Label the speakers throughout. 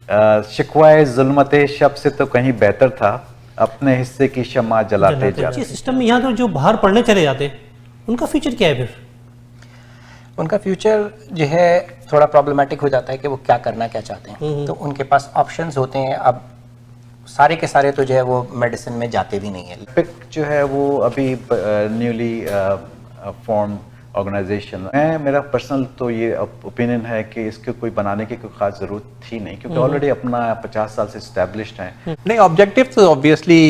Speaker 1: शिकवाए जुल्मते शब से तो कहीं बेहतर था, अपने हिस्से की शम्मा जलाते जाते।
Speaker 2: सिस्टम में यहाँ तो जो बाहर पढ़ने चले जाते उनका फ्यूचर क्या है फिर?
Speaker 3: उनका फ्यूचर जो है थोड़ा प्रॉब्लमेटिक हो जाता है कि वो क्या करना क्या चाहते हैं। तो उनके पास ऑप्शंस होते हैं। अब सारे के सारे तो जो है वो मेडिसिन में जाते भी नहीं है।
Speaker 1: पिक जो है वो अभी न्यूली फॉर्म ऑर्गेनाइजेशन है। मेरा पर्सनल तो ये ओपिनियन है कि इसके कोई बनाने की कोई खास जरूरत थी नहीं, क्योंकि ऑलरेडी अपना 50 साल से एस्टेब्लिश्ड है।
Speaker 4: नहीं, ऑब्जेक्टिव तो obviously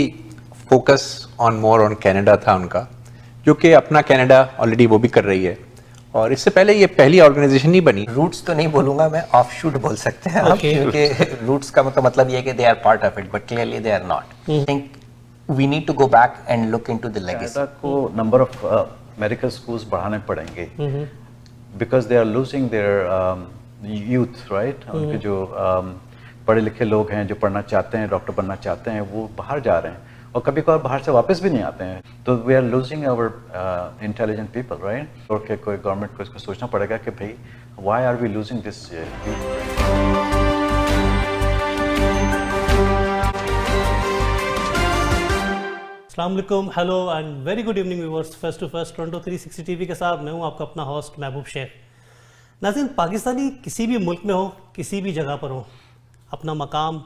Speaker 4: focus on more on Canada था उनका, जो कि अपना कनाडा ऑलरेडी वो भी कर रही है, और इससे पहले ये पहली ऑर्गेनाइजेशन नहीं बनी।
Speaker 3: रूट्स तो नहीं बोलूंगा मैं, ऑफशूट बोल सकते हैं आप, क्योंकि रूट्स का मतलब ये है कि they are part of it, but clearly they are not. I think we need to go back and look into the legacy.
Speaker 1: को नंबर ऑफ मेडिकल स्कूल्स बढ़ाने पड़ेंगे, because they are losing their youth, right. उनके जो पढ़े लिखे लोग हैं जो पढ़ना चाहते हैं, डॉक्टर बनना चाहते हैं, वो बाहर जा रहे हैं और कभी कभार बाहर से वापस भी नहीं आते हैं। तो we are losing our intelligent people, right. और के कोई गवर्नमेंट को इसको सोचना पड़ेगा कि भाई why are we losing this.
Speaker 2: अस्सलाम वालेकुम, hello and very good evening viewers. Face to face Toronto 360 TV के साथ मैं हूं आपका अपना होस्ट महबूब शेख। नाज़रीन, पाकिस्तानी किसी भी मुल्क में हो, किसी भी जगह पर हो, अपना मकाम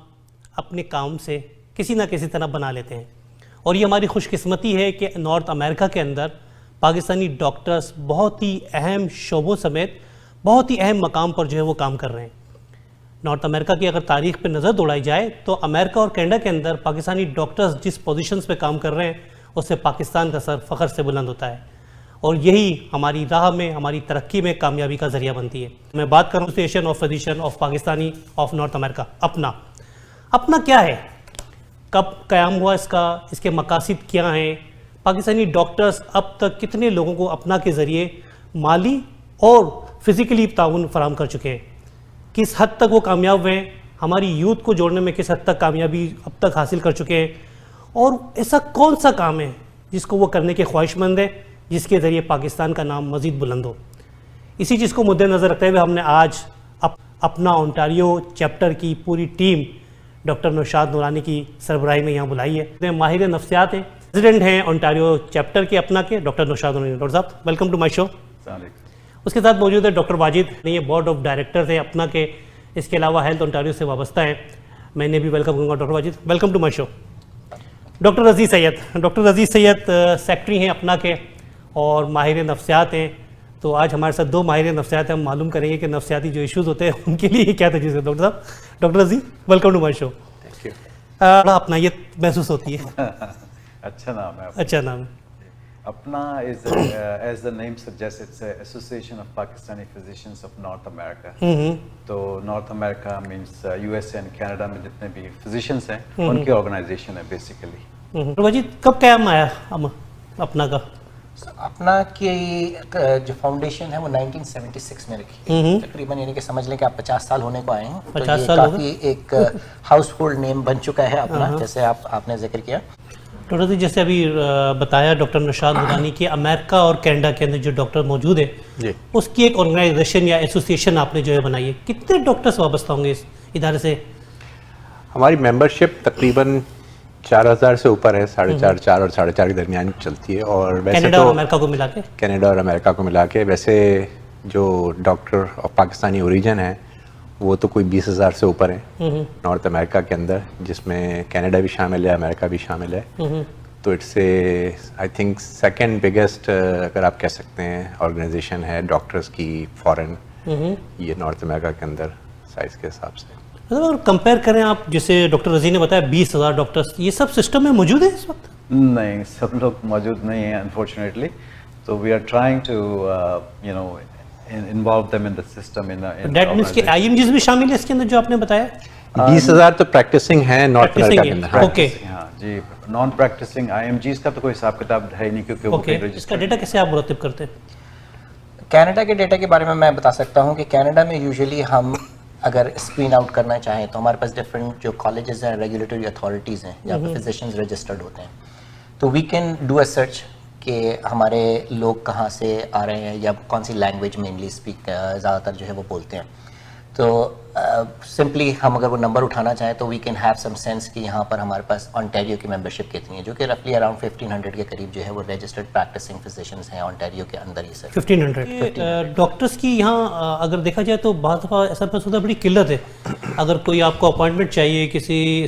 Speaker 2: अपने काम से किसी ना किसी तरह बना लेते हैं, और ये हमारी खुशकिस्मती है कि नॉर्थ अमेरिका के अंदर पाकिस्तानी डॉक्टर्स बहुत ही अहम शोबों समेत बहुत ही अहम मकाम पर जो है वो काम कर रहे हैं। नॉर्थ अमेरिका की अगर तारीख पे नज़र दौड़ाई जाए तो अमेरिका और कनाडा के अंदर पाकिस्तानी डॉक्टर्स जिस पोजीशंस पे काम कर रहे हैं उससे पाकिस्तान का सर फ़ख्र से बुलंद होता है, और यही हमारी राह में, हमारी तरक्की में कामयाबी का ज़रिया बनती है। मैं बात कर रहा हूँ association of physician of Pakistani of north America. अपना क्या है, कब क़याम हुआ इसका, इसके मकासद क्या हैं, पाकिस्तानी डॉक्टर्स अब तक कितने लोगों को अपना के ज़रिए माली और फिज़िकली ताउन फराहम कर चुके हैं, किस हद तक वो कामयाब हुए हैं, हमारी यूथ को जोड़ने में किस हद तक कामयाबी अब तक हासिल कर चुके हैं, और ऐसा कौन सा काम है जिसको वो करने के ख्वाहिशमंद है जिसके ज़रिए पाकिस्तान का नाम मज़ीद बुलंद हो। इसी चीज़ को मद्देनज़र रखते हुए हमने आज अपना ओंटारियो चैप्टर की पूरी टीम डॉक्टर नौशाद नूरानी की सरबराही में यहाँ बुलाई है। माहिर नफ्सियात हैं, प्रेसिडेंट हैं ओंटारियो चैप्टर के अपना के डॉक्टर नौशाद नूरानी। डॉक्टर साहब, वेलकम टू माई शो। उसके साथ मौजूद है डॉक्टर वाजिद, ये बोर्ड ऑफ डायरेक्टर्स है अपना के, इसके अलावा हेल्थ ओंटारियो से वाबस्ता है। मैंने भी वेलकम करूँगा doctor Wajid, welcome to my show. Doctor Raziz Syed secretary हैं अपना के और माहिर नफ्सियात हैं। तो आज हमारे साथ दो माहिर नफ्सियात हैं, हम मालूम करेंगे कि नफ्सियाती जो इश्यूज़ होते हैं उनके लिए क्या तजवीज़ है। डॉक्टर साहब, doctor Raziz, welcome to my show.
Speaker 4: Thank you.
Speaker 2: बड़ा अपना ये महसूस होती है।
Speaker 1: अच्छा नाम है।
Speaker 2: अच्छा नाम है।
Speaker 1: अपना is as the name suggests, it's a association of Pakistani physicians of North America. तो North America means USA and Canada में जितने भी physicians हैं उनकी organization है basically।
Speaker 2: वाजिद, कब क़याम आया अपना का?
Speaker 3: अपना की जो फाउंडेशन है वो 1976 में रखी, तकरीबन यानी कि समझ लें कि आप 50 साल होने को आए हैं।
Speaker 2: 50
Speaker 3: तो
Speaker 2: साल
Speaker 3: ये काफ़ी एक हाउस होल्ड नेम बन चुका है अपना, जैसे आपने जिक्र किया।
Speaker 2: डॉक्टर जी, जैसे अभी बताया डॉक्टर नौशाद नूरानी कि अमेरिका और कनाडा के अंदर जो डॉक्टर मौजूद है उसकी एक ऑर्गेनाइजेशन या एसोसिएशन आपने जो है बनाई है। कितने डॉक्टर्स वाबस्ता होंगे इस इदारे से?
Speaker 4: हमारी मेंबरशिप तकरीबन 4000 से ऊपर है, 4.5 और 4.5 के दरमियान चलती है। और वैसे
Speaker 2: कनाडा
Speaker 4: तो
Speaker 2: और अमेरिका को मिला के,
Speaker 4: कनाडा और अमेरिका को मिला के वैसे जो डॉक्टर ऑफ पाकिस्तानी ओरिजिन है वो तो कोई 20,000 से ऊपर है नॉर्थ अमेरिका के अंदर, जिसमें कनाडा भी शामिल है, अमेरिका भी शामिल है। तो it's a I think second biggest अगर आप कह सकते हैं ऑर्गेनाइजेशन है डॉक्टर्स की फॉरेन, ये नॉर्थ अमेरिका के अंदर साइज के हिसाब से।
Speaker 2: अगर कंपेयर करें आप, जैसे डॉक्टर रज़ी ने बताया 20,000 डॉक्टर्स, ये सब सिस्टम में मौजूद है इस वक्त?
Speaker 1: नहीं, सब लोग मौजूद नहीं हैं अनफॉर्चुनेटली। तो we are trying to you know involve them in the system in
Speaker 2: that means कि IMGs भी शामिल है इसके अंदर जो आपने बताया?
Speaker 4: 20,000 तो प्रैक्टिसिंग है नॉर्थ अमेरिका के अंदर।
Speaker 2: ओके,
Speaker 1: हाँ जी। नॉन प्रैक्टिसिंग IMGs का तो कोई हिसाब किताब है ही नहीं, क्योंकि वो
Speaker 2: इसका डेटा कैसे आप मुरतब करते हैं?
Speaker 3: कनाडा के डेटा के बारे में मैं बता सकता हूँ कि कनाडा में यूजुअली हम अगर स्क्रीन आउट करना चाहें तो हमारे पास डिफरेंट जो कॉलेजेस हैं, रेगुलेटरी अथॉरिटीज़ हैं जहाँ पर फिजिशियंस रजिस्टर्ड होते हैं, तो we can do a search कि हमारे लोग कहाँ से आ रहे हैं या कौन सी लैंग्वेज मेनली स्पीक ज़्यादातर जो है वो बोलते हैं। तो सिंपली हम अगर वो नंबर उठाना चाहें तो we can have some sense कि यहाँ पर हमारे पास ओंटारियो की मेंबरशिप कितनी है, जो कि रफली अराउंड 1500 के करीब जो है वो रजिस्टर्ड प्रैक्टिसिंग फिजिशियंस हैं ओंटारियो के अंदर ही सर।
Speaker 2: 1500 डॉक्टर्स की यहाँ अगर देखा जाए तो बहुत दफ़ा ऐसा महसूस होता है बड़ी किल्लत है। अगर कोई आपको अपॉइंटमेंट चाहिए किसी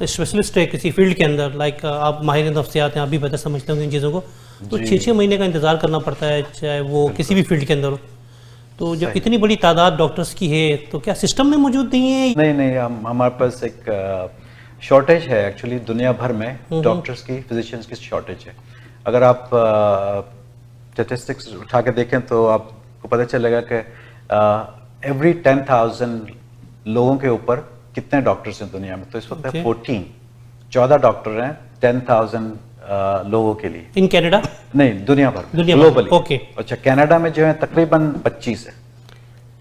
Speaker 2: स्पेशलिस्ट है किसी फील्ड के अंदर, लाइक आप माहिर नफ्सियात हैं, आप भी बेहतर समझते होंगे इन चीज़ों को, तो 6-6 महीने का इंतज़ार करना पड़ता है, चाहे वो किसी भी फील्ड के अंदर हो। तो जब इतनी बड़ी तादाद डॉक्टर्स की है तो क्या सिस्टम में मौजूद नहीं है?
Speaker 1: नहीं, हमारे पास एक शॉर्टेज है एक्चुअली दुनिया भर में डॉक्टर्स की, फिजिशियंस की शॉर्टेज है। अगर आप स्टैटिस्टिक्स उठा के देखें तो आपको पता चलेगा कि एवरी 10,000 लोगों के ऊपर कितने डॉक्टर्स हैं दुनिया में। तो इस वक्त 14 डॉक्टर हैं 10,000 लोगों के लिए।
Speaker 2: In Canada?
Speaker 1: नहीं, दुनिया भर में, ग्लोबली।
Speaker 2: ओके।
Speaker 1: अच्छा, कनाडा में जो है तकरीबन 25 है,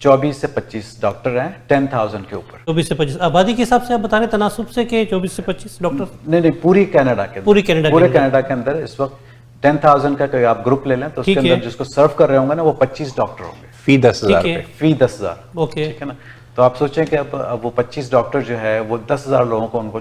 Speaker 1: 24 से 25 डॉक्टर हैं 10,000 के ऊपर।
Speaker 2: 24 से 25 आबादी के हिसाब से आप बता रहे तनासुब से कि 24 से 25 डॉक्टर?
Speaker 1: नहीं, पूरी कनाडा के
Speaker 2: पूरे
Speaker 1: कनाडा के अंदर इस वक्त 10,000 का कोई आप ग्रुप ले लें तो उसके अंदर जिसको सर्व कर रहे होंगे ना वो 25 डॉक्टर होंगे
Speaker 4: फी 10,000
Speaker 1: फी 10,000।
Speaker 2: ओके,
Speaker 1: ठीक है ना। तो आप सोचें कि अब वो 25 डॉक्टर जो है वो 10,000 लोगों को उनको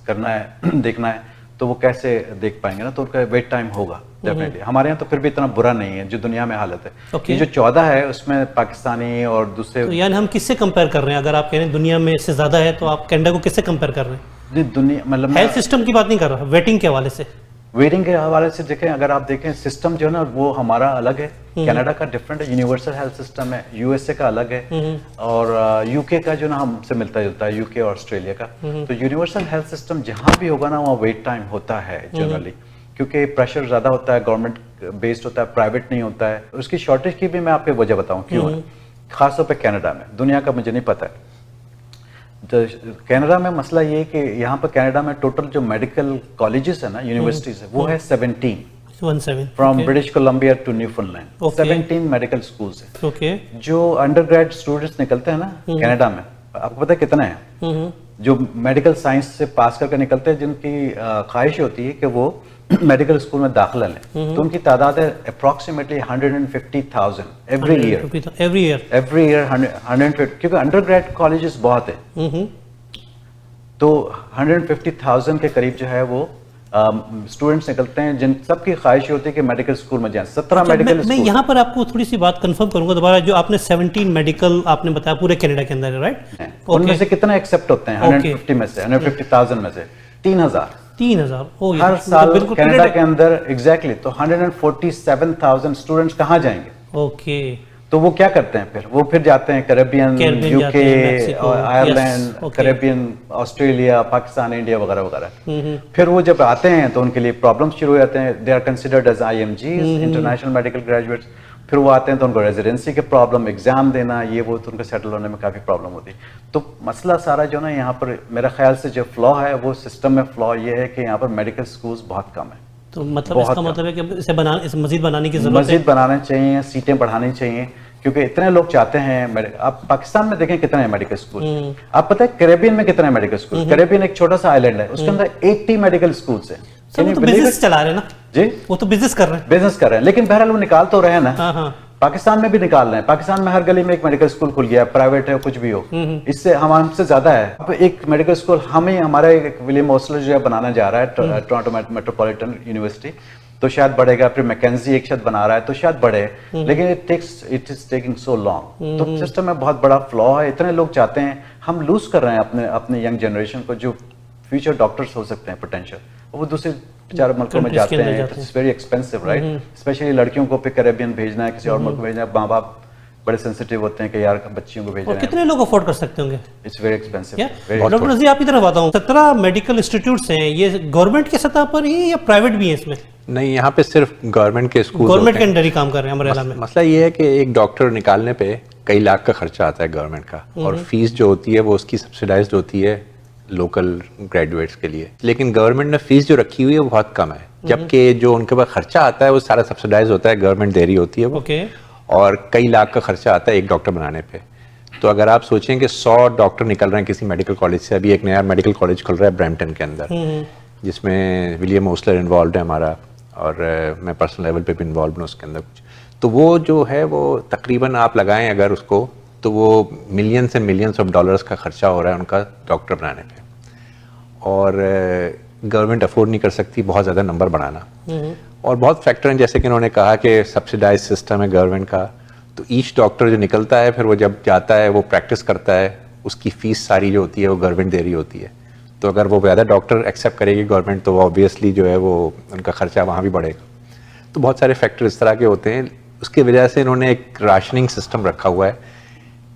Speaker 1: करना है देखना है, तो वो कैसे देख पाएंगे ना, तो उनका वेट टाइम होगा डेफिनेटली। हमारे यहाँ तो फिर भी इतना बुरा नहीं है जो दुनिया में हालत है। ये जो 14 है उसमें पाकिस्तानी और दूसरे,
Speaker 2: तो यानी हम किससे कंपेयर कर रहे हैं? अगर आप कह रहे हैं दुनिया में इससे ज्यादा है तो आप कनाडा को किससे कंपेयर कर रहे हैं?
Speaker 1: दुनिया मतलब
Speaker 2: हेल्थ सिस्टम की बात नहीं कर रहा, वेटिंग के हवाले से।
Speaker 1: वेटिंग के हवाले से देखें, अगर आप देखें सिस्टम जो है ना वो हमारा अलग है, कनाडा का डिफरेंट है, यूनिवर्सल हेल्थ सिस्टम है, यूएसए का अलग है और यूके का जो ना हमसे मिलता जुलता है, यूके और ऑस्ट्रेलिया का। तो यूनिवर्सल हेल्थ सिस्टम जहाँ भी होगा ना वहाँ वेट टाइम होता है जनरली, क्योंकि प्रेशर ज़्यादा होता है, गवर्नमेंट बेस्ड होता है, प्राइवेट नहीं होता है। उसकी शॉर्टेज की भी मैं आपको वजह बताऊँ क्यों है, खासतौर पर कनाडा में, दुनिया का मुझे नहीं पता है। तो कनाडा में मसला ये है कि यहाँ पर कनाडा में टोटल जो मेडिकल कॉलेजेस है ना, यूनिवर्सिटीज है, वो है 17 from British Columbia to Newfoundland. 17 medical schools है।
Speaker 2: ओके।
Speaker 1: जो अंडरग्रेड स्टूडेंट्स निकलते हैं ना कनाडा में, आपको पता है कितने हैं जो मेडिकल साइंस से पास करके निकलते हैं, जिनकी ख्वाहिश होती है कि वो मेडिकल स्कूल में दाखिला लें, तो उनकी तादाद है अप्रॉक्सीमेटली 150,000 एवरी ईयर 150, क्योंकि अंडरग्रेड कॉलेजेस बहुत है। तो 150,000 के करीब जो है वो स्टूडेंट्स निकलते हैं जिन सबकी ख्वाहिश होती है कि मेडिकल स्कूल में जाएं। 17 मेडिकल
Speaker 2: मैं यहाँ पर आपको थोड़ी सी बात कंफर्म करूंगा दोबारा, जो आपने 17 मेडिकल आपने बताया पूरे कनाडा के अंदर है, राइट?
Speaker 1: उनमें से कितने एक्सेप्ट होते हैं? 150 में से, 150,000 में से 3,000 हर साल कनाडा के अंदर। एग्जैक्टली। तो 147,000 स्टूडेंट्स कहाँ जाएंगे?
Speaker 2: ओके।
Speaker 1: तो वो क्या करते हैं फिर? वो फिर जाते हैं Caribbean, UK, Ireland, Caribbean, Australia, Pakistan, India वगैरह वगैरह। फिर वो जब आते हैं तो उनके लिए प्रॉब्लम्स शुरू हो जाते हैं। They are considered as IMGs, international medical graduates. फिर वो आते हैं तो उनको रेजिडेंसी के प्रॉब्लम, एग्जाम देना, ये वो, तो उनको सेटल होने में काफ़ी प्रॉब्लम होती है। तो मसला सारा जो ना यहाँ पर मेरा ख्याल से जो फ्लॉ है वो सिस्टम में फ्लॉ ये है कि यहाँ पर मेडिकल स्कूल्स बहुत कम है।
Speaker 2: तो मतलब इसका मतलब है कि इसे मजीद बनाने की जरूरत है।
Speaker 1: मजीद बनाने चाहिए, सीटें बढ़ानी चाहिए, क्योंकि इतने लोग चाहते हैं। आप पाकिस्तान में देखें कितने हैं मेडिकल स्कूल। आप पता है कैरेबियन में कितने हैं मेडिकल स्कूल? कैरेबियन एक छोटा सा आइलैंड है, उसके अंदर 80 मेडिकल स्कूल्स हैं।
Speaker 2: वो तो बिजनेस चला रहे हैं ना
Speaker 1: जी,
Speaker 2: वो तो बिजनेस कर रहे हैं,
Speaker 1: बिजनेस कर रहे हैं, लेकिन बहरहाल वो निकाल तो रहे हैं ना।
Speaker 2: हाँ।
Speaker 1: पाकिस्तान में भी निकाल रहे हैं। पाकिस्तान में हर गली में एक मेडिकल स्कूल खुल गया, प्राइवेट है कुछ भी हो, इससे हमसे ज्यादा है। अब एक मेडिकल स्कूल हमारा एक विलियम ओस्लर जो है बनाना जा रहा है टोरंटो मेट्रोपॉलिटन यूनिवर्सिटी, तो शायद बढ़ेगा। फिर मैकेंजी एक शायद बना रहा है, तो शायद बढ़े, लेकिन it is taking so long. तो सिस्टम में बहुत बड़ा फ्लॉ है। इतने लोग चाहते हैं, हम लूज कर रहे हैं अपने यंग जनरेशन को, जो फ्यूचर डॉक्टर्स हो सकते हैं पोटेंशियल, वो दूसरे बेचारे मुल्कों में जाते हैं। It's very expensive, right? Specially लड़कियों को फिर कैरेबियन भेजना है, किसी और मुल्क भेजना है, माँ बाप बड़े सेंसिटिव होते हैं कि यार बच्चियों को भेजना है।
Speaker 2: कितने लोग अफोर्ड कर सकते होंगे?
Speaker 1: It's very expensive.
Speaker 2: डॉक्टर नज़ीर, आप की तरफ आता हूँ। 17 मेडिकल इंस्टीट्यूट्स हैं, ये गवर्नमेंट के सतह पर ही या प्राइवेट भी है इसमें?
Speaker 4: नहीं, यहाँ पे सिर्फ गवर्नमेंट के स्कूल,
Speaker 2: गवर्नमेंट के अंडर ही काम कर रहे हैं अमरेला में।
Speaker 4: मसला ये है कि एक डॉक्टर निकालने पे कई लाख का खर्चा आता है गवर्नमेंट का, और फीस जो होती है वो उसकी सब्सिडाइज्ड होती है लोकल ग्रेजुएट्स के लिए। लेकिन गवर्नमेंट ने फीस जो रखी हुई है वो बहुत कम है, जबकि जो उनके पास खर्चा आता है वो सारा सब्सिडाइज होता है, गवर्नमेंट दे रही होती है वो। और कई लाख का खर्चा आता है एक डॉक्टर बनाने पे। तो अगर आप सोचें कि 100 डॉक्टर निकल रहे हैं किसी मेडिकल कॉलेज से, अभी एक नया मेडिकल कॉलेज खुल रहा है ब्रैम्पटन के अंदर, जिसमें विलियम ओस्लर इन्वॉल्व है हमारा, और मैं पर्सनल लेवल पे भी इन्वॉल्व हूँ उसके अंदर कुछ। तो वो जो है वो तकरीबन आप लगाएं अगर उसको तो वो millions and millions of dollars का खर्चा हो रहा है उनका डॉक्टर बनाने पे, और गवर्नमेंट अफोर्ड नहीं कर सकती बहुत ज़्यादा नंबर बढ़ाना। और बहुत फैक्टर हैं, जैसे कि उन्होंने कहा कि सब्सिडाइज सिस्टम है गवर्नमेंट का, तो ईच डॉक्टर जो निकलता है फिर वो जब जाता है वो प्रैक्टिस करता है, उसकी फ़ीस सारी जो होती है वो गवर्नमेंट दे रही होती है। तो अगर वो ज़्यादा डॉक्टर एक्सेप्ट करेगी गवर्नमेंट तो ऑब्वियसली जो है वो उनका खर्चा वहाँ भी बढ़ेगा। तो बहुत सारे फैक्टर इस तरह के होते हैं। उसकी वजह से इन्होंने एक राशनिंग सिस्टम रखा हुआ है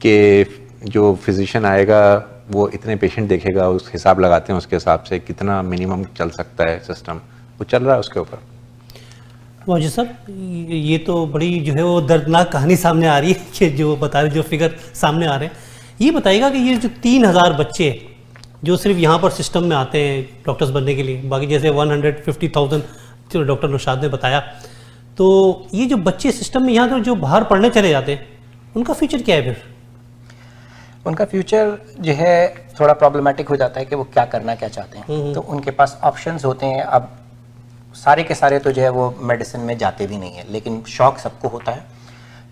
Speaker 4: कि जो फिजिशियन आएगा वो इतने पेशेंट देखेगा, उस हिसाब लगाते हैं, उसके हिसाब से कितना मिनिमम चल सकता है सिस्टम, वो चल रहा है उसके ऊपर।
Speaker 2: वाजी साहब, ये तो बड़ी जो है वो दर्दनाक कहानी सामने आ रही है कि जो बता रहे, जो फिगर सामने आ रहे हैं। ये बताइएगा कि ये जो 3000 बच्चे जो सिर्फ यहाँ पर सिस्टम में आते हैं डॉक्टर्स बनने के लिए, बाकी जैसे 150,000 जो डॉक्टर नौशाद ने बताया, तो ये जो बच्चे सिस्टम में यहाँ जो बाहर पढ़ने चले जाते हैं उनका फ्यूचर क्या है फिर?
Speaker 3: उनका फ्यूचर जो है थोड़ा प्रॉब्लमेटिक हो जाता है कि वो क्या करना क्या चाहते हैं। तो उनके पास ऑप्शंस होते हैं। अब सारे के सारे तो जो है वो मेडिसिन में जाते भी नहीं है, लेकिन शौक सबको होता है।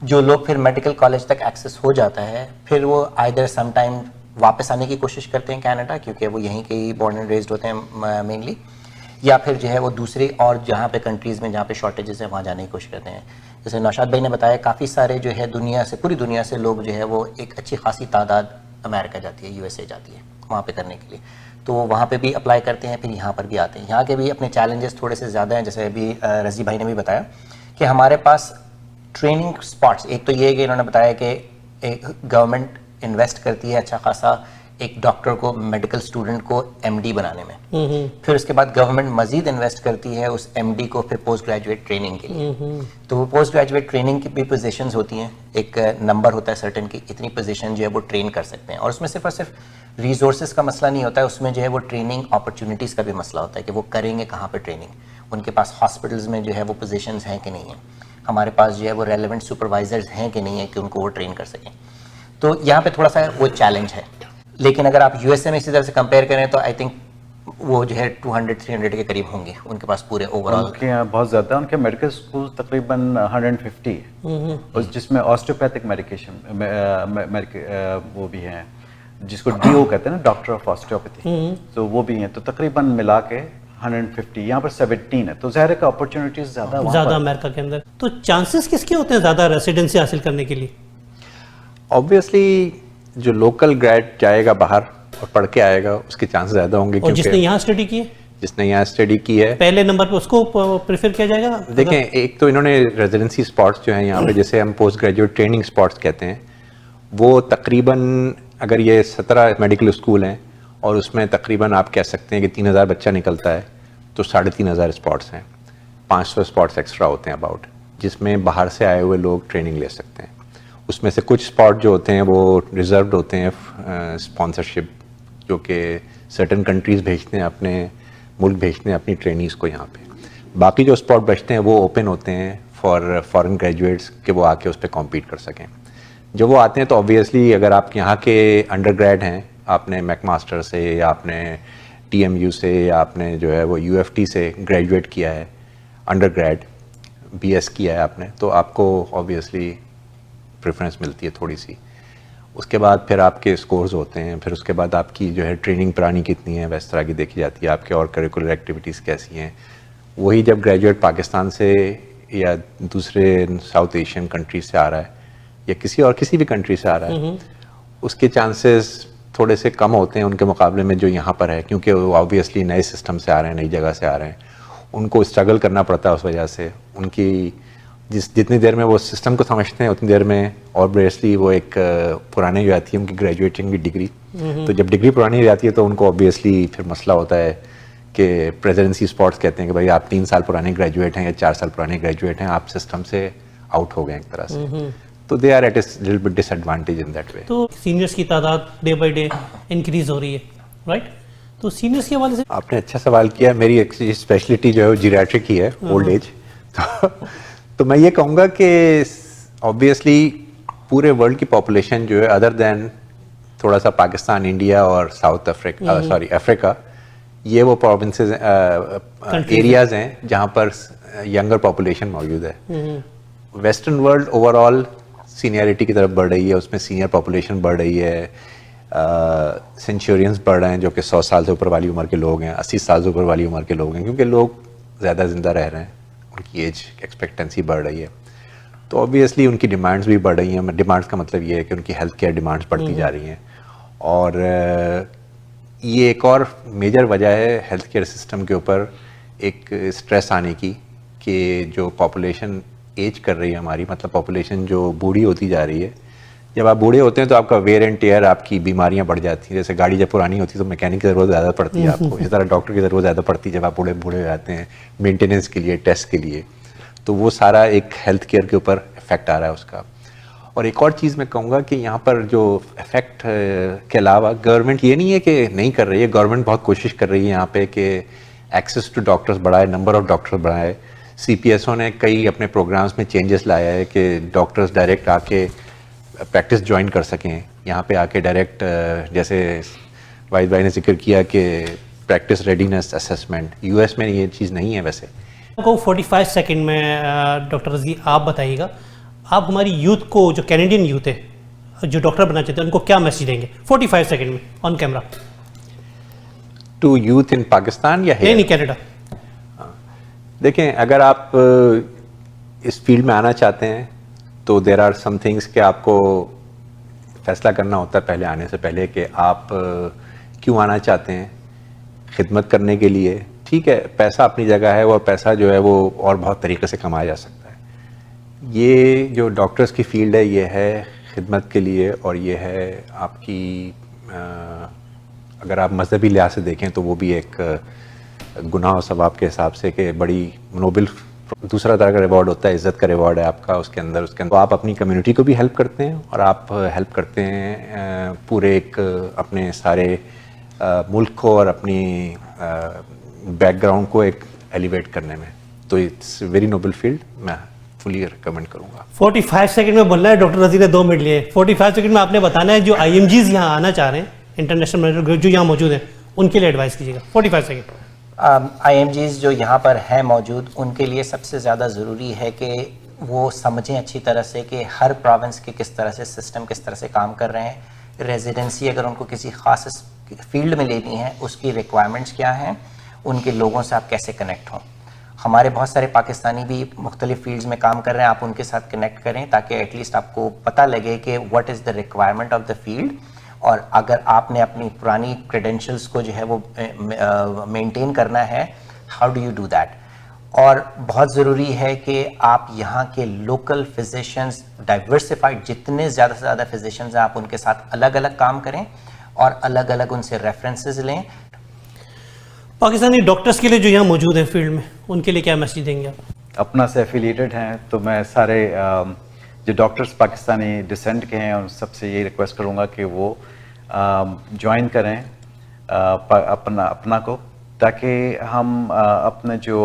Speaker 3: जो लोग फिर मेडिकल कॉलेज तक एक्सेस हो जाता है, फिर वो आइदर सम टाइम वापस आने की कोशिश करते हैं कनाडा, क्योंकि वो यहीं के ही बॉर्न एंड रेज्ड होते हैं मेनली, या फिर जो है वो दूसरी और जहाँ पे कंट्रीज़ में जहाँ पे शॉर्टेजेस है वहाँ जाने की कोशिश करते हैं। जैसे नौशाद भाई ने बताया, काफ़ी सारे जो है दुनिया से, पूरी दुनिया से लोग जो है वो एक अच्छी खासी तादाद अमेरिका जाती है, यूएसए जाती है वहाँ पे करने के लिए। तो वहाँ पे भी अप्लाई करते हैं, फिर यहाँ पर भी आते हैं। यहाँ के भी अपने चैलेंजेस थोड़े से ज़्यादा हैं, जैसे अभी रज़ी भाई ने भी बताया कि हमारे पास ट्रेनिंग स्पॉट्स, एक तो ये है कि इन्होंने बताया कि गवर्नमेंट इन्वेस्ट करती है अच्छा खासा एक डॉक्टर को, मेडिकल स्टूडेंट को एमडी बनाने में, फिर उसके बाद गवर्नमेंट मजीद इन्वेस्ट करती है उस एमडी को फिर पोस्ट ग्रेजुएट ट्रेनिंग के लिए। तो वो पोस्ट ग्रेजुएट ट्रेनिंग की भी पोजीशंस होती हैं, एक नंबर होता है सर्टेन की, इतनी पोजीशन जो है वो ट्रेन कर सकते हैं। और उसमें सिर्फ और सिर्फ रिसोर्सेज का मसला नहीं होता है, उसमें जो है वो ट्रेनिंग अपॉर्चुनिटीज़ का भी मसला होता है कि वो करेंगे कहाँ पर ट्रेनिंग, उनके पास हॉस्पिटल्स में जो है वो पोजीशंस हैं कि नहीं है, हमारे पास जो है वो रेलेवेंट सुपरवाइजर्स हैं कि नहीं है कि उनको वो ट्रेन कर सकें। तो यहाँ पे थोड़ा सा वो चैलेंज है। लेकिन अगर आप यूएसए में इसी तरह से कंपेयर करें तो आई थिंक वो जो है 200-300 के करीब होंगे उनके पास पूरे ओवरऑल।
Speaker 1: उनके यहाँ बहुत ज़्यादा, उनके मेडिकल स्कूल तकरीबन 150 है, और जिसमें ऑस्टियोपैथिक मेडिकेशन वो भी हैं, जिसको डीओ कहते हैं ना, डॉक्टर ऑफ ऑस्टियोपैथी, तो वो भी हैं। तो तकरीबन मिला के 150, यहाँ पर 17 है, तो ज़ाहिर है कि अपॉर्चुनिटीज ज़्यादा
Speaker 2: अमेरिका के अंदर। तो चांसेस किसके होते हैं ज़्यादा रेसिडेंसी हासिल करने के लिए?
Speaker 4: ऑब्वियसली जो लोकल ग्रेड जाएगा बाहर और पढ़ के आएगा उसके चांस ज़्यादा होंगे।
Speaker 2: और जिसने यहाँ स्टडी की है,
Speaker 4: जिसने यहाँ स्टडी की है,
Speaker 2: पहले नंबर पे उसको प्रेफर किया जाएगा।
Speaker 4: देखें, एक तो इन्होंने रेजिडेंसी स्पॉट्स जो हैं यहाँ पे, जैसे हम पोस्ट ग्रेजुएट ट्रेनिंग स्पॉट्स कहते हैं, वो तकरीबन अगर ये 17 मेडिकल स्कूल हैं और उसमें तकरीबन आप कह सकते हैं कि 3000 बच्चा निकलता है, तो 3500 स्पॉट्स हैं, 500 स्पॉट्स एक्स्ट्रा होते हैं अबाउट, जिसमें बाहर से आए हुए लोग ट्रेनिंग ले सकते हैं। उसमें से कुछ स्पॉट जो होते हैं वो रिजर्व्ड होते हैं स्पॉन्सरशिप, जो कि सर्टेन कंट्रीज़ भेजते हैं, अपने मुल्क भेजते हैं अपनी ट्रेनीज़ को यहाँ पे। बाकी जो स्पॉट बचते हैं वो ओपन होते हैं फॉर फॉरेन ग्रेजुएट्स कि वो आके उस पर कॉम्पीट कर सकें। जब वो आते हैं तो ऑब्वियसली अगर आप यहाँ के अंडर ग्रेड हैं, आपने मैकमास्टर से या आपने TMU से या आपने जो है वो UFT से ग्रेजुएट किया है, अंडर ग्रेड BS किया है आपने, तो आपको ऑब्वियसली प्रेफरेंस मिलती है थोड़ी सी। उसके बाद फिर आपके स्कोर्स होते हैं, फिर उसके बाद आपकी जो है ट्रेनिंग पुरानी कितनी है वैस तरह की देखी जाती है, आपके और करिकुलर एक्टिविटीज़ कैसी हैं। वही जब ग्रेजुएट पाकिस्तान से या दूसरे साउथ एशियन कंट्री से आ रहा है या किसी भी कंट्री से आ रहा है, उसके चांसेस थोड़े से कम होते हैं उनके मुकाबले में जो यहाँ पर है, क्योंकि वो ऑब्वियसली नए सिस्टम से आ रहे हैं, नई जगह से आ रहे हैं, उनको स्ट्रगल करना पड़ता है। उस वजह से उनकी जितनी देर में वो सिस्टम को समझते हैं उतनी देर में ऑब्वियसली वो एक पुराने हो जाती है उनकी ग्रेजुएटिंग की डिग्री। तो जब डिग्री पुरानी हो जाती है तो उनको ऑब्वियसली फिर मसला होता है कि प्रेसिडेंसी स्पॉट्स कहते हैं कि भाई आप 3 साल पुराने ग्रेजुएट हैं या 4 साल पुराने ग्रेजुएट हैं, आप सिस्टम से आउट हो गए एक तरह से, तो they are at a little bit disadvantage in that way.
Speaker 2: तो सीनियर्स की तादाद डे बाय डे इंक्रीज हो रही है, राइट? तो सीनियर्स के हवाले से
Speaker 4: आपने अच्छा सवाल किया। मेरी स्पेशलिटी जो है वो जीरियाट्रिक ही है, ओल्ड एज। तो मैं ये कहूँगा कि ऑब्वियसली पूरे वर्ल्ड की पॉपुलेशन जो है अदर देन थोड़ा सा पाकिस्तान, इंडिया और साउथ अफ्रीका, अफ्रीका, ये वो प्रोविंसेस एरियाज हैं जहाँ पर यंगर पॉपुलेशन मौजूद है। वेस्टर्न वर्ल्ड ओवरऑल सीनियरिटी की तरफ बढ़ रही है, उसमें सीनियर पॉपुलेशन बढ़ रही है, सेंचुरियंस बढ़ रहे हैं जो कि 100 साल से ऊपर वाली उम्र के लोग हैं, 80 साल से ऊपर वाली उम्र के लोग हैं, क्योंकि लोग ज़्यादा ज़िंदा रह रहे हैं, उनकी एज एक्सपेक्टेंसी बढ़ रही है। तो ऑब्वियसली उनकी डिमांड्स भी बढ़ रही हैं। डिमांड्स का मतलब ये है कि उनकी हेल्थ केयर डिमांड्स बढ़ती जा रही हैं, और ये एक और मेजर वजह है हेल्थ केयर सिस्टम के ऊपर एक स्ट्रेस आने की, कि जो पॉपुलेशन एज कर रही है हमारी, मतलब पॉपुलेशन जो बूढ़ी होती जा रही है। जब आप बूढ़े होते हैं तो आपका वेयर एंड टेयर, आपकी बीमारियां बढ़ जाती हैं। जैसे गाड़ी जब पुरानी होती है तो मैकेनिक की ज़रूरत ज़्यादा पड़ती है आपको, इसी तरह डॉक्टर की ज़रूरत ज़्यादा पड़ती है जब आप बूढ़े हो जाते हैं, मेंटेनेंस के लिए, टेस्ट के लिए। तो वो सारा एक हेल्थ केयर के ऊपर इफेक्ट आ रहा है उसका। और एक और चीज़ मैं कहूँगा कि यहाँ पर जो इफेक्ट के अलावा गवर्नमेंट ये नहीं है कि नहीं कर रही है, गवर्नमेंट बहुत कोशिश कर रही है यहाँ पे कि एक्सेस टू डॉक्टर्स बढ़ाए, नंबर ऑफ डॉक्टर्स बढ़ाए। CPSO ने कई अपने प्रोग्राम्स में चेंजेस लाया है कि डॉक्टर्स डायरेक्ट आके प्रैक्टिस ज्वाइन कर सकें, यहाँ पे आके डायरेक्ट, जैसे वाहिद भाई ने जिक्र किया कि प्रैक्टिस रेडीनेस असेसमेंट, US में ये चीज़ नहीं है। वैसे
Speaker 2: को 45 सेकंड में डॉक्टर रज़ी आप बताइएगा, आप हमारी यूथ को, जो कैनेडियन यूथ है जो डॉक्टर बनना चाहते हैं, उनको क्या मैसेज देंगे 45 सेकंड में on camera?
Speaker 4: To youth in Pakistan या
Speaker 2: नहीं कनाडा।
Speaker 4: देखें, अगर आप इस फील्ड में आना चाहते हैं तो देर आर सम थिंग्स कि आपको फैसला करना होता है पहले आने से पहले कि आप क्यों आना चाहते हैं। खिदमत करने के लिए, ठीक है, पैसा अपनी जगह है, और पैसा जो है वो और बहुत तरीके से कमाया जा सकता है। ये जो डॉक्टर्स की फील्ड है, ये है खिदमत के लिए, और ये है आपकी, अगर आप मजहबी लिहाज से देखें तो वो भी एक गुनाह और सवाब के हिसाब से कि बड़ी नोबल दूसरा तरह का रिवॉर्ड होता है, इज़्ज़त का रिवॉर्ड है आपका उसके अंदर। तो आप अपनी कम्युनिटी को भी हेल्प करते हैं, और आप हेल्प करते हैं पूरे एक अपने सारे मुल्क को और अपनी बैकग्राउंड को एक एलिवेट करने में। तो इट्स वेरी नोबल फील्ड, मैं फुली रिकमेंड करूँगा।
Speaker 2: 45 सेकंड में बोलना है, डॉक्टर रज़ी ने 2 मिनट लिए। 45 सेकंड में आपने बताना है जो IMGs यहाँ आना चाह रहे हैं, इंटरनेशनल मेडिकल जो यहाँ मौजूद हैं, उनके लिए एडवाइस कीजिएगा 45 सेकंड।
Speaker 3: IMGs जो यहाँ पर हैं मौजूद, उनके लिए सबसे ज़्यादा ज़रूरी है कि वो समझें अच्छी तरह से कि हर प्रोविंस के किस तरह से सिस्टम किस तरह से काम कर रहे हैं। रेजिडेंसी अगर उनको किसी ख़ास फील्ड में लेनी है, उसकी रिक्वायरमेंट्स क्या हैं, उनके लोगों से आप कैसे कनेक्ट हों। हमारे बहुत सारे पाकिस्तानी भी मुख्तलिफ फील्ड्स में काम कर रहे हैं, आप उनके साथ कनेक्ट करें ताकि एटलीस्ट आपको पता लगे कि what is the requirement of the field. और अगर आपने अपनी पुरानी क्रेडेंशियल्स को जो है वो मेंटेन करना है, how do you do that. और बहुत ज़रूरी है कि आप यहाँ के लोकल फिजिशियंस, डाइवर्सिफाइड जितने ज़्यादा से ज़्यादा फिजिशियंस हैं, आप उनके साथ अलग अलग काम करें और अलग अलग उनसे रेफरेंसेस लें।
Speaker 2: पाकिस्तानी डॉक्टर्स के लिए जो यहाँ मौजूद हैं फील्ड में, उनके लिए क्या मैसेज देंगे आप?
Speaker 1: अपना से एफिलिएटेड हैं तो मैं सारे जो डॉक्टर्स पाकिस्तानी डिसेंट के हैं उन सबसे ये रिक्वेस्ट करूँगा कि वो ज्वाइन करें अपना को, ताकि हम अपने जो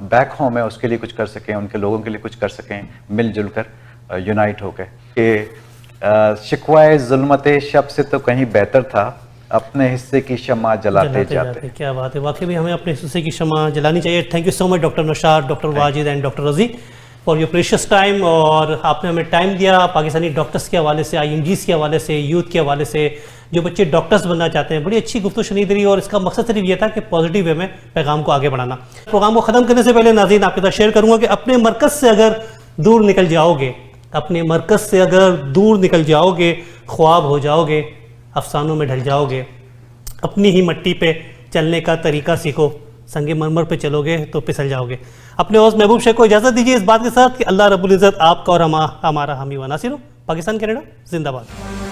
Speaker 1: बैक होम है उसके लिए कुछ कर सकें, उनके लोगों के लिए कुछ कर सकें, मिलजुल कर यूनाइट होकर। कि शिकवाए ज़ुल्मते शब से तो कहीं बेहतर था अपने हिस्से की शमा जलाते जाते।
Speaker 2: क्या बात है, वाकई में हमें अपने हिस्से की शमा जलानी चाहिए। Thank you so much doctor Naushad, doctor Wajid and doctor रज़ी फॉर योर प्रेशियस टाइम। और आपने हमें टाइम दिया पाकिस्तानी डॉक्टर्स के हवाले से, IMGs के हवाले से, यूथ के हवाले से, जो बच्चे डॉक्टर्स बनना चाहते हैं। बड़ी अच्छी गुफ्तगू सुनी रही, और इसका मकसद सिर्फ ये था कि पॉजिटिव वे में पैगाम को आगे बढ़ाना। प्रोग्राम को ख़त्म करने से पहले नाज़रीन आपके साथ शेयर करूँगा कि अपने मरकज़ से अगर दूर निकल जाओगे, अपने मरकज़ से अगर दूर निकल जाओगे, ख्वाब हो जाओगे, अफसानों में ढल जाओगे, अपनी ही मट्टी पे चलने का तरीका सीखो, संगे मरमर पे चलोगे तो फिसल जाओगे। अपने होस्ट महबूब शेख को इजाज़त दीजिए इस बात के साथ कि अल्लाह रब्बुल इज़्ज़त आपका और हमारा हामी व नासिर हो। पाकिस्तान कनाडा जिंदाबाद।